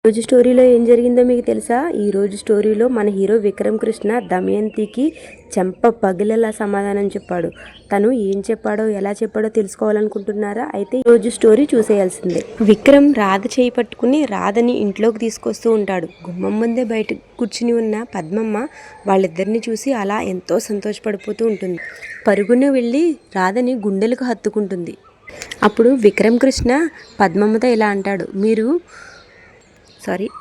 రోజు స్టోరీలో ఏం జరిగిందో మీకు తెలుసా? ఈ రోజు స్టోరీలో మన హీరో విక్రమ్ కృష్ణ దమయంతికి చెంప పగిలేలా సమాధానం చెప్పాడు. తను ఏం చెప్పాడో ఎలా చెప్పాడో తెలుసుకోవాలనుకుంటున్నారా? అయితే ఈ రోజు స్టోరీ చూసేయాల్సిందే. విక్రమ్ రాధ చేయి పట్టుకుని రాధని ఇంట్లోకి తీసుకొస్తూ ఉంటాడు. గుమ్మం ముందే బయట కూర్చుని ఉన్న పద్మమ్మ వాళ్ళిద్దరిని చూసి అలా ఎంతో సంతోషపడిపోతూ ఉంటుంది. పరుగున వెళ్ళి రాధని గుండెలకు హత్తుకుంటుంది. అప్పుడు విక్రమ్ కృష్ణ పద్మమ్మతో ఇలా అంటాడు,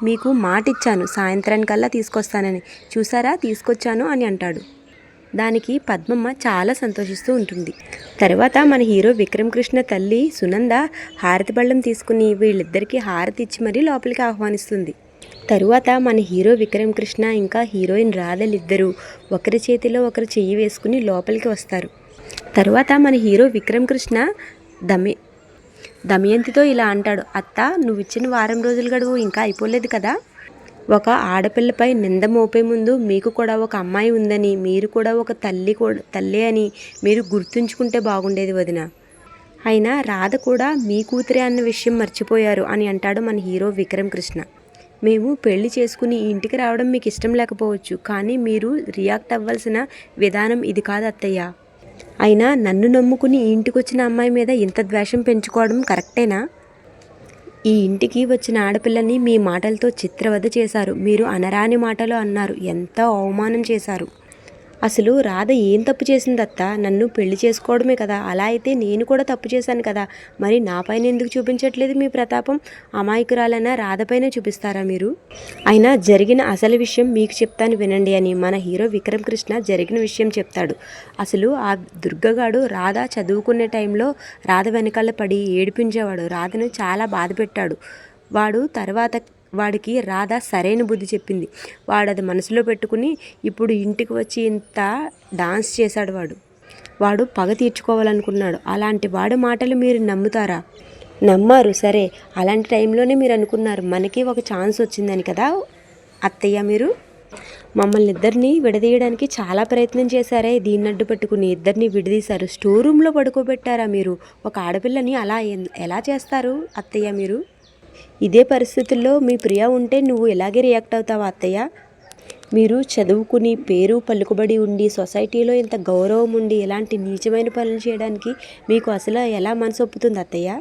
మీకు మాట ఇచ్చాను సాయంత్రానికల్లా తీసుకొస్తానని, చూసారా తీసుకొచ్చాను అని అంటాడు. దానికి పద్మమ్మ చాలా సంతోషిస్తూ ఉంటుంది. తర్వాత మన హీరో విక్రమ్ కృష్ణ తల్లి సునంద హారతి బళ్ళం తీసుకుని వీళ్ళిద్దరికీ హారతి ఇచ్చి మరీ లోపలికి ఆహ్వానిస్తుంది. తరువాత మన హీరో విక్రమ్ కృష్ణ ఇంకా హీరోయిన్ రాధలిద్దరూ ఒకరి చేతిలో ఒకరు చెయ్యి వేసుకుని లోపలికి వస్తారు. తరువాత మన హీరో విక్రమ్ కృష్ణ దమయంతితో ఇలా అంటాడు, అత్త నువ్విచ్చిన వారం రోజుల గడువు ఇంకా అయిపోలేదు కదా. ఒక ఆడపిల్లపై నింద మోపే ముందు మీకు కూడా ఒక అమ్మాయి ఉందని, మీరు కూడా ఒక తల్లి అని మీరు గుర్తుంచుకుంటే బాగుండేది వదిన. అయినా రాధ కూడా మీ కూతురే అన్న విషయం మర్చిపోయారు అని అంటాడు మన హీరో విక్రమ్ కృష్ణ. మేము పెళ్లి చేసుకుని ఈ ఇంటికి రావడం మీకు ఇష్టం లేకపోవచ్చు, కానీ మీరు రియాక్ట్ అవ్వాల్సిన విధానం ఇది కాదు అత్తయ్య. అయినా నన్ను నమ్ముకుని ఈ ఇంటికి వచ్చిన అమ్మాయి మీద ఇంత ద్వేషం పెంచుకోవడం కరెక్టేనా? ఈ ఇంటికి వచ్చిన ఆడపిల్లని మీ మాటలతో చిత్రవధ చేశారు. మీరు అనరాని మాటలు అన్నారు, ఎంతో అవమానం చేశారు. అసలు రాధ ఏం తప్పు చేసిందత్తా? నన్ను పెళ్లి చేసుకోవడమే కదా. అలా అయితే నేను కూడా తప్పు చేశాను కదా. మరి నా పైన ఎందుకు చూపించట్లేదు మీ ప్రతాపం? అమాయకురాలైనా రాధపైన చూపిస్తారా మీరు? అయినా జరిగిన అసలు విషయం మీకు చెప్తాను వినండి అని మన హీరో విక్రమ్ కృష్ణ జరిగిన విషయం చెప్తాడు. అసలు ఆ దుర్గగాడు రాధ చదువుకునే టైంలో రాధ వెనకాల పడి ఏడిపించేవాడు. రాధను చాలా బాధ పెట్టాడు. వాడికి రాధ సరైన బుద్ధి చెప్పింది. వాడు అది మనసులో పెట్టుకుని ఇప్పుడు ఇంటికి వచ్చి ఇంత డాన్స్ చేశాడు. వాడు పగ తీర్చుకోవాలనుకున్నాడు. అలాంటి వాడి మాటలు మీరు నమ్ముతారా? నమ్మారు, సరే. అలాంటి టైంలోనే మీరు అనుకున్నారు మనకి ఒక ఛాన్స్ వచ్చిందని కదా అత్తయ్య. మీరు మమ్మల్ని ఇద్దరిని విడదీయడానికి చాలా ప్రయత్నం చేశారే. దీన్ని అడ్డు పెట్టుకుని ఇద్దరిని విడదీశారు. స్టోర్ రూమ్లో పడుకోబెట్టారా మీరు? ఒక ఆడపిల్లని అలా ఎలా చేస్తారు అత్తయ్య మీరు? ఇదే పరిస్థితుల్లో మీ ప్రియ ఉంటే నువ్వు ఇలాగే రియాక్ట్ అవుతావా అత్తయ్య? మీరు చదువుకుని పేరు పలుకుబడి ఉండి సొసైటీలో ఇంత గౌరవం ఉండి ఇలాంటి నీచమైన పనులు చేయడానికి మీకు అసలు ఎలా మనసు ఒప్పుతుంది అత్తయ్య?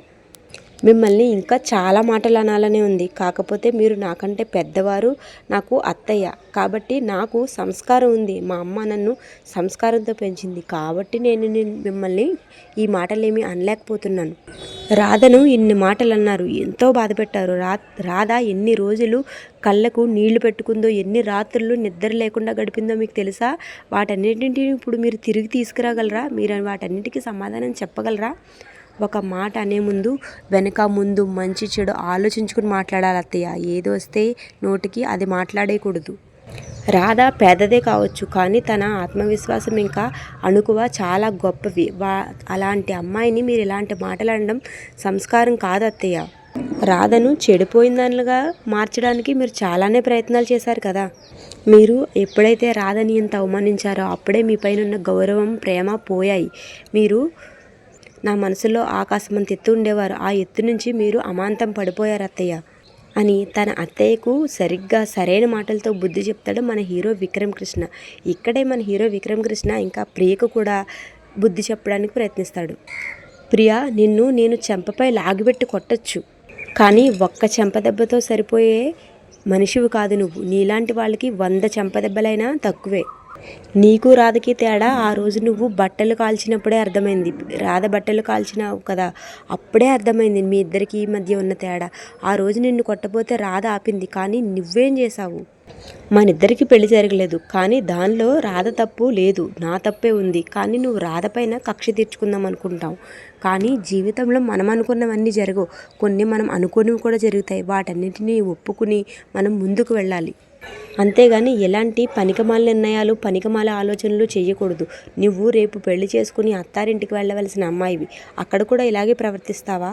మిమ్మల్ని ఇంకా చాలా మాటలు అనాలనే ఉంది. కాకపోతే మీరు నాకంటే పెద్దవారు, నాకు అత్తయ్య కాబట్టి నాకు సంస్కారం ఉంది. మా అమ్మ నన్ను సంస్కారంతో పెంచింది కాబట్టి నేను మిమ్మల్ని ఈ మాటలేమీ అనలేకపోతున్నాను. రాధను ఇన్ని మాటలు అన్నారు, ఎంతో బాధ పెట్టారు. రాధ ఎన్ని రోజులు కళ్ళకు నీళ్లు పెట్టుకుందో, ఎన్ని రాత్రులు నిద్ర లేకుండా గడిపిందో మీకు తెలుసా? వాటన్నింటినీ ఇప్పుడు మీరు తిరిగి తీసుకురాగలరా? మీరు వాటన్నిటికీ సమాధానం చెప్పగలరా? ఒక మాట అనే ముందు వెనక ముందు మంచి చెడు ఆలోచించుకుని మాట్లాడాలి అత్తయ్య. ఏది వస్తే నోటికి అది మాట్లాడేయకూడదు. రాధ పేదదే కావచ్చు, కానీ తన ఆత్మవిశ్వాసం ఇంకా అణుకువ చాలా గొప్పవి. అలాంటి అమ్మాయిని మీరు ఇలాంటి మాటలు అనడం సంస్కారం కాదు అత్తయ్య. రాధను చెడిపోయిందనగా మార్చడానికి మీరు చాలానే ప్రయత్నాలు చేశారు కదా. మీరు ఎప్పుడైతే రాధని ఇంత అవమానించారో అప్పుడే మీ పైన ఉన్న గౌరవం, ప్రేమ పోయాయి. మీరు నా మనసులో ఆకాశమంత ఎత్తు ఉండేవారు. ఆ ఎత్తు నుంచి మీరు అమాంతం పడిపోయారు అత్తయ్య అని తన అత్తయ్యకు సరైన మాటలతో బుద్ధి చెప్తాడు మన హీరో విక్రమ్ కృష్ణ. ఇక్కడే మన హీరో విక్రమ్ కృష్ణ ఇంకా ప్రియకు కూడా బుద్ధి చెప్పడానికి ప్రయత్నిస్తాడు. ప్రియ, నేను చెంపపై లాగిపెట్టి కొట్టచ్చు, కానీ ఒక్క చెంపదెబ్బతో సరిపోయే మనిషివి కాదు నువ్వు. నీలాంటి వాళ్ళకి 100 చెంపదెబ్బలైనా తక్కువే. నీకు రాధకి తేడా ఆ రోజు నువ్వు బట్టలు కాల్చినప్పుడే అర్థమైంది. రాధ బట్టలు కాల్చినావు కదా, అప్పుడే అర్థమైంది మీ ఇద్దరికి మధ్య ఉన్న తేడా. ఆ రోజు నిన్ను కొట్టబోతే రాధ ఆపింది, కానీ నువ్వేం చేశావు? మనిద్దరికి పెళ్లి జరగలేదు, కానీ దానిలో రాధ తప్పు లేదు, నా తప్పే ఉంది. కానీ నువ్వు రాధ పైన కక్ష తీర్చుకుందాం అనుకుంటావు. కానీ జీవితంలో మనం అనుకున్నవన్నీ జరగవు. కొన్ని మనం అనుకున్నవి కూడా జరుగుతాయి. వాటన్నిటినీ ఒప్పుకుని మనం ముందుకు వెళ్ళాలి. అంతేగాని ఎలాంటి పనికిమాల నిర్ణయాలు, పనికిమాల ఆలోచనలు చేయకూడదు. నువ్వు రేపు పెళ్లి చేసుకుని అత్తారింటికి వెళ్ళవలసిన అమ్మాయివి. అక్కడ కూడా ఇలాగే ప్రవర్తిస్తావా?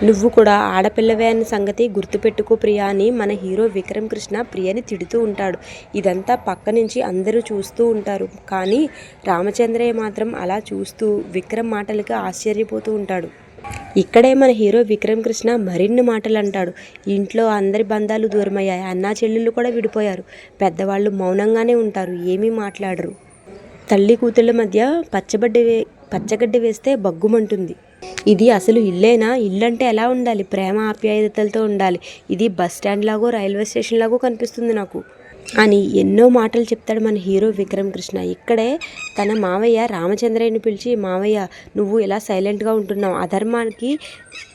నువ్వు కూడా ఆడపిల్లవే అన్న సంగతి గుర్తుపెట్టుకో ప్రియా అని మన హీరో విక్రమ్ కృష్ణ ప్రియని తిడుతూ ఉంటాడు. ఇదంతా పక్క నుంచి అందరూ చూస్తూ ఉంటారు. కానీ రామచంద్రయ్య మాత్రం అలా చూస్తూ విక్రమ్ మాటలకి ఆశ్చర్యపోతూ ఉంటాడు. ఇక్కడే మన హీరో విక్రమ్ కృష్ణ మరిన్ని మాటలు అంటాడు. ఇంట్లో అందరి బంధాలు దూరమయ్యాయి, అన్నా చెల్లెళ్ళు కూడా విడిపోయారు, పెద్దవాళ్ళు మౌనంగానే ఉంటారు, ఏమీ మాట్లాడరు, తల్లి కూతుళ్ళ మధ్య పచ్చగడ్డి వేస్తే బగ్గుమంటుంది. ఇది అసలు ఇల్లేనా? ఇల్లంటే ఎలా ఉండాలి? ప్రేమ ఆప్యాయతలతో ఉండాలి. ఇది బస్ స్టాండ్ లాగో రైల్వే స్టేషన్ లాగో కనిపిస్తుంది నాకు అని ఎన్నో మాటలు చెప్తాడు మన హీరో విక్రమ్ కృష్ణ. ఇక్కడే తన మావయ్య రామచంద్రయ్యని పిలిచి, మావయ్య నువ్వు ఇలా సైలెంట్గా ఉంటున్నావు, అధర్మానికి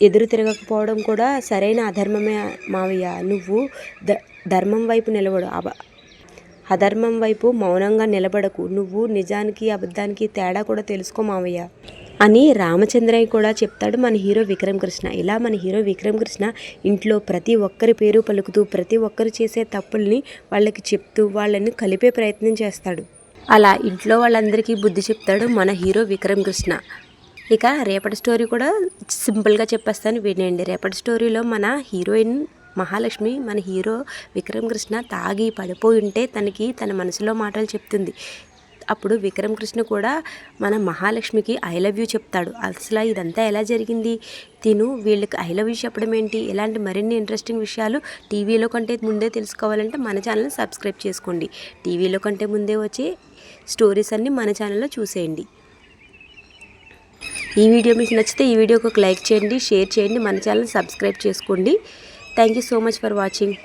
ఎదురు తిరగకపోవడం కూడా సరైన అధర్మమే మావయ్య, నువ్వు ధర్మం వైపు నిలబడు, అధర్మం వైపు మౌనంగా నిలబడకు, నువ్వు నిజానికి అబద్ధానికి తేడా కూడా తెలుసుకో మావయ్య అని రామచంద్రయ్య కూడా చెప్తాడు మన హీరో విక్రమ్ కృష్ణ. ఇలా మన హీరో విక్రమ్ కృష్ణ ఇంట్లో ప్రతి ఒక్కరి పేరు పలుకుతూ ప్రతి ఒక్కరు చేసే తప్పుల్ని వాళ్ళకి చెప్తూ వాళ్ళని కలిపే ప్రయత్నం చేస్తాడు. అలా ఇంట్లో వాళ్ళందరికీ బుద్ధి చెప్తాడు మన హీరో విక్రమ్ కృష్ణ. ఇక రేపటి స్టోరీ కూడా సింపుల్గా చెప్పేస్తాను, వినండి. రేపటి స్టోరీలో మన హీరోయిన్ మహాలక్ష్మి మన హీరో విక్రమ్ కృష్ణ తాగి పడిపోయి ఉంటే తన మనసులో మాటలు చెప్తుంది. అప్పుడు విక్రమ్ కృష్ణ కూడా మన మహాలక్ష్మికి ఐ లవ్ యూ చెప్తాడు. అసలు ఇదంతా ఎలా జరిగింది, వీళ్ళకి ఐ లవ్ యూ చెప్పడం ఏంటి, ఇలాంటి మరిన్ని ఇంట్రెస్టింగ్ విషయాలు టీవీలో కంటే ముందే తెలుసుకోవాలంటే మన ఛానల్ని సబ్స్క్రైబ్ చేసుకోండి. టీవీలో కంటే ముందే వచ్చే స్టోరీస్ అన్నీ మన ఛానల్లో చూసేయండి. ఈ వీడియో మీకు నచ్చితే ఈ వీడియోకి ఒక లైక్ చేయండి, షేర్ చేయండి, మన ఛానల్ని సబ్స్క్రైబ్ చేసుకోండి. Thank you so much for watching.